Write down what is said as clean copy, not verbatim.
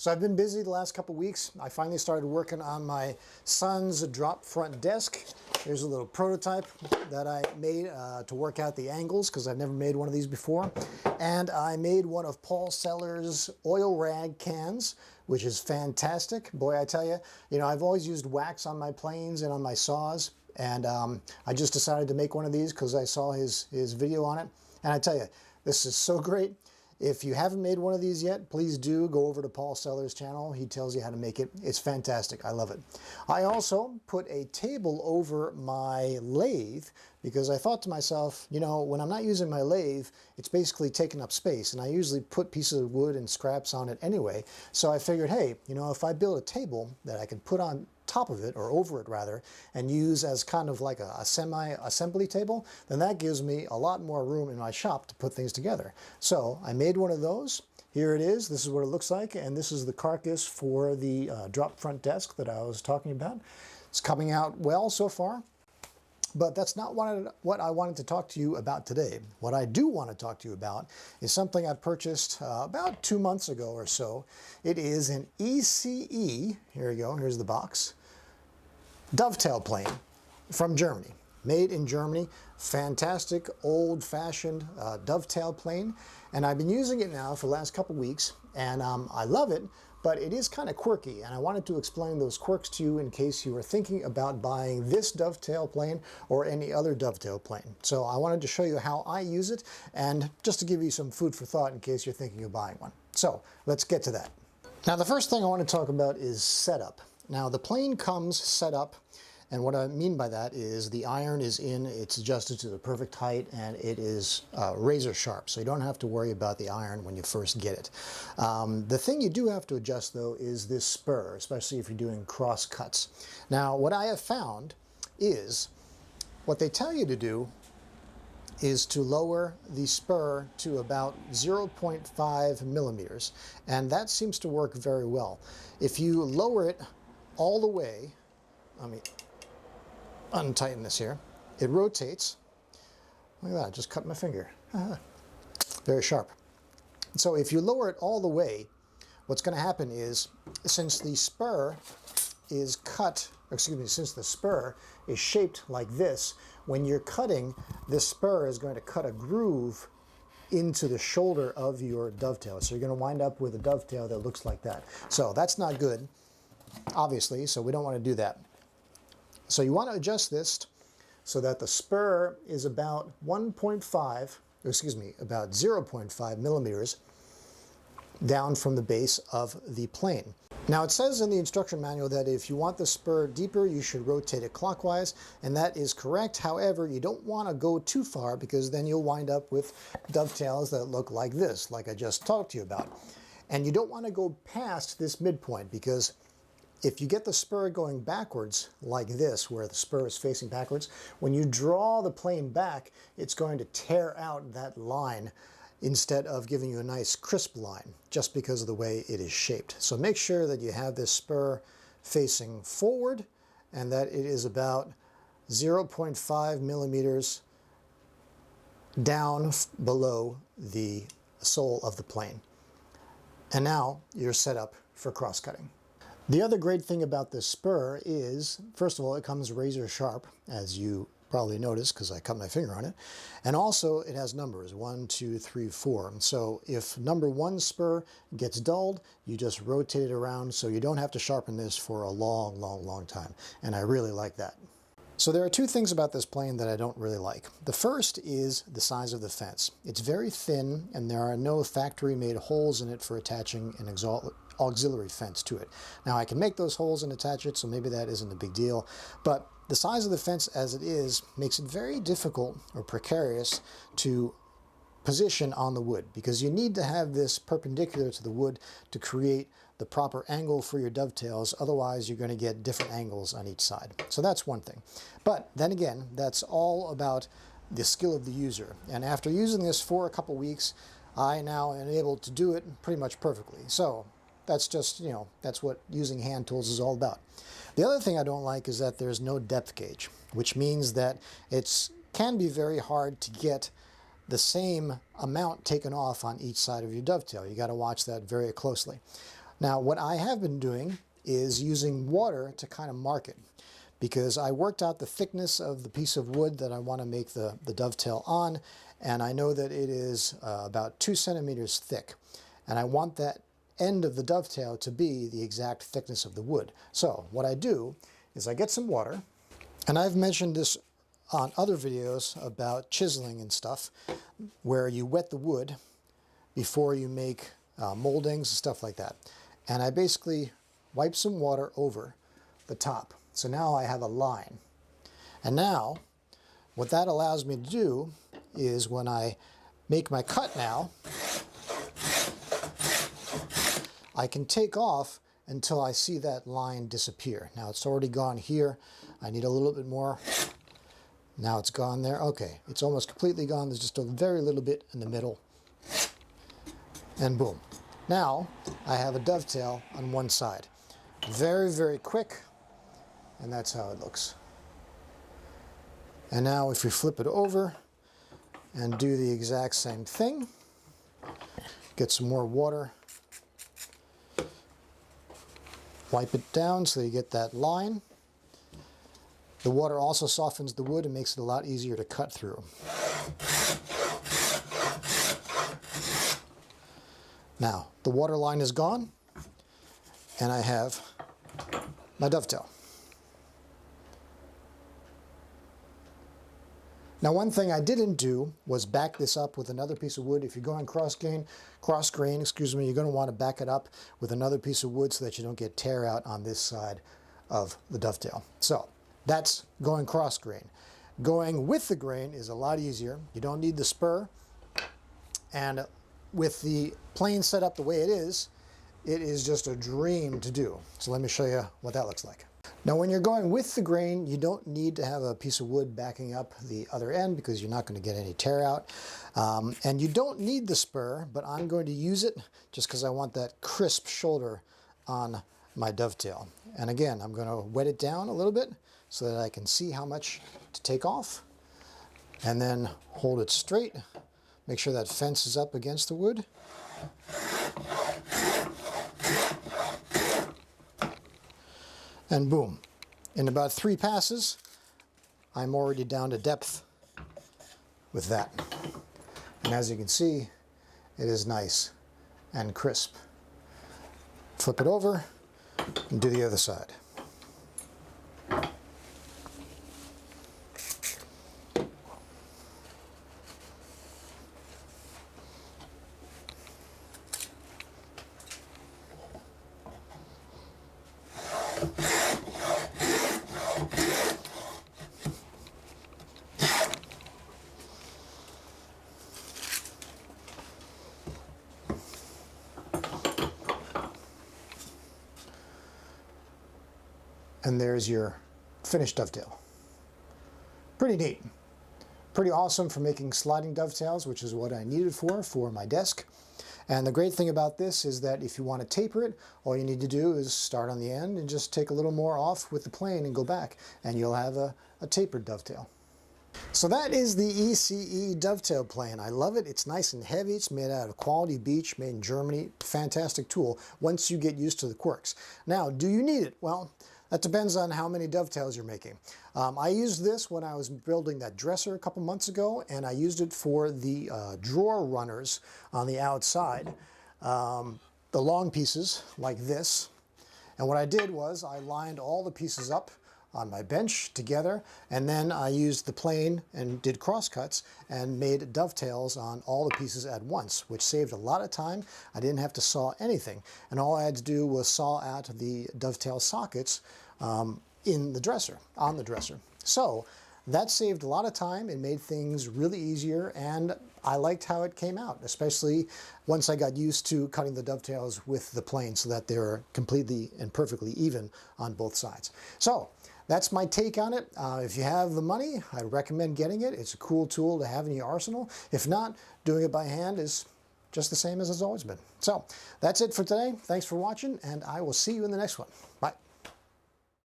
So I've been busy the last couple weeks. I finally started working on my son's drop front desk. Here's a little prototype that I made to work out the angles because I've never made one of these before. And I made one of Paul Seller's oil rag cans, which is fantastic. Boy, I tell you, I've always used wax on my planes and on my saws. And I just decided to make one of these because I saw his video on it. And I tell you, this is so great. If you haven't made one of these yet, please do go over to Paul Seller's channel. He tells you how to make it. It's fantastic. I love it. I also put a table over my lathe because I thought to myself, when I'm not using my lathe, it's basically taking up space. And I usually put pieces of wood and scraps on it anyway. So I figured, hey, if I build a table that I can put on top of it, or over it rather, and use as kind of like a semi-assembly table, then that gives me a lot more room in my shop to put things together. So I made one of those. Here it is. This is what it looks like, and this is the carcass for the drop front desk that I was talking about. It's coming out well so far. But that's not what I wanted to talk to you about today. What I do want to talk to you about is something I purchased about 2 months ago or so. It is an ECE, here we go, here's the box, Dovetail plane from Germany. Made in Germany, fantastic old-fashioned dovetail plane. And I've been using it now for the last couple weeks, and I love it, but it is kind of quirky, and I wanted to explain those quirks to you in case you were thinking about buying this dovetail plane or any other dovetail plane. So I wanted to show you how I use it, and just to give you some food for thought in case you're thinking of buying one. So let's get to that. Now the first thing I want to talk about is setup. Now the plane comes set up, and what I mean by that is the iron is in, it's adjusted to the perfect height, and it is razor sharp, so you don't have to worry about the iron when you first get it. The thing you do have to adjust though is this spur, especially if you're doing cross cuts. Now what I have found is, what they tell you to do is to lower the spur to about 0.5 millimeters, and that seems to work very well. If you lower it all the way, let me untighten this here, it rotates. Look at that, I just cut my finger. Very sharp. So if you lower it all the way, what's going to happen is, since the spur is since the spur is shaped like this, when you're cutting, this spur is going to cut a groove into the shoulder of your dovetail. So you're going to wind up with a dovetail that looks like that. So that's not good, obviously, so we don't want to do that. So you want to adjust this so that the spur is about about 0.5 millimeters down from the base of the plane. Now it says in the instruction manual that if you want the spur deeper, you should rotate it clockwise, and that is correct. However, you don't want to go too far because then you'll wind up with dovetails that look like this, like I just talked to you about. And you don't want to go past this midpoint, because if you get the spur going backwards like this, where the spur is facing backwards, when you draw the plane back, it's going to tear out that line instead of giving you a nice crisp line, just because of the way it is shaped. So make sure that you have this spur facing forward and that it is about 0.5 millimeters down below the sole of the plane. And now you're set up for cross-cutting. The other great thing about this spur is, first of all, it comes razor sharp, as you probably noticed because I cut my finger on it. And also it has numbers, 1, 2, 3, 4. So if number 1 spur gets dulled, you just rotate it around, so you don't have to sharpen this for a long, long, long time. And I really like that. So there are two things about this plane that I don't really like. The first is the size of the fence. It's very thin, and there are no factory-made holes in it for attaching an auxiliary fence to it. Now I can make those holes and attach it, so maybe that isn't a big deal, but the size of the fence as it is makes it very difficult or precarious to position on the wood, because you need to have this perpendicular to the wood to create the proper angle for your dovetails. Otherwise you're going to get different angles on each side. So that's one thing. But then again, that's all about the skill of the user. And after using this for a couple weeks, I now am able to do it pretty much perfectly. So that's just, that's what using hand tools is all about. The other thing I don't like is that there's no depth gauge, which means that it can be very hard to get the same amount taken off on each side of your dovetail. You got to watch that very closely. Now, what I have been doing is using water to kind of mark it, because I worked out the thickness of the piece of wood that I want to make the dovetail on, and I know that it is about 2 centimeters thick, and I want that end of the dovetail to be the exact thickness of the wood. So what I do is I get some water, and I've mentioned this on other videos about chiseling and stuff, where you wet the wood before you make moldings and stuff like that. And I basically wipe some water over the top. So now I have a line. And now what that allows me to do is when I make my cut now, I can take off until I see that line disappear. Now it's already gone here. I need a little bit more. Now it's gone there. Okay, it's almost completely gone. There's just a very little bit in the middle. And boom. Now I have a dovetail on one side. Very, very quick. And that's how it looks. And now if we flip it over and do the exact same thing, get some more water, wipe it down so you get that line. The water also softens the wood and makes it a lot easier to cut through. Now, the water line is gone, and I have my dovetail. Now, one thing I didn't do was back this up with another piece of wood. If you're going cross grain, you're going to want to back it up with another piece of wood so that you don't get tear out on this side of the dovetail. So that's going cross grain. Going with the grain is a lot easier. You don't need the spur. And with the plane set up the way it is just a dream to do. So let me show you what that looks like. Now, when you're going with the grain, you don't need to have a piece of wood backing up the other end because you're not going to get any tear out. And you don't need the spur, but I'm going to use it just because I want that crisp shoulder on my dovetail. And again, I'm going to wet it down a little bit so that I can see how much to take off. And then hold it straight. Make sure that fence is up against the wood. And boom, in about 3 passes, I'm already down to depth with that. And as you can see, it is nice and crisp. Flip it over and do the other side. And there's your finished dovetail. Pretty neat. Pretty awesome for making sliding dovetails, which is what I needed for my desk. And the great thing about this is that if you want to taper it, all you need to do is start on the end and just take a little more off with the plane and go back, and you'll have a tapered dovetail. So that is the ECE Dovetail plane. I love it. It's nice and heavy. It's made out of quality beech, made in Germany. Fantastic tool once you get used to the quirks. Now, do you need it? Well, that depends on how many dovetails you're making. I used this when I was building that dresser a couple months ago, and I used it for the drawer runners on the outside, the long pieces like this. And what I did was I lined all the pieces up on my bench together, and then I used the plane and did cross cuts and made dovetails on all the pieces at once, which saved a lot of time. I didn't have to saw anything, and all I had to do was saw out the dovetail sockets in the dresser, on the dresser. So that saved a lot of time and made things really easier, and I liked how it came out, especially once I got used to cutting the dovetails with the plane so that they were completely and perfectly even on both sides. So that's my take on it. If you have the money, I'd recommend getting it. It's a cool tool to have in your arsenal. If not, doing it by hand is just the same as it's always been. So that's it for today. Thanks for watching, and I will see you in the next one. Bye.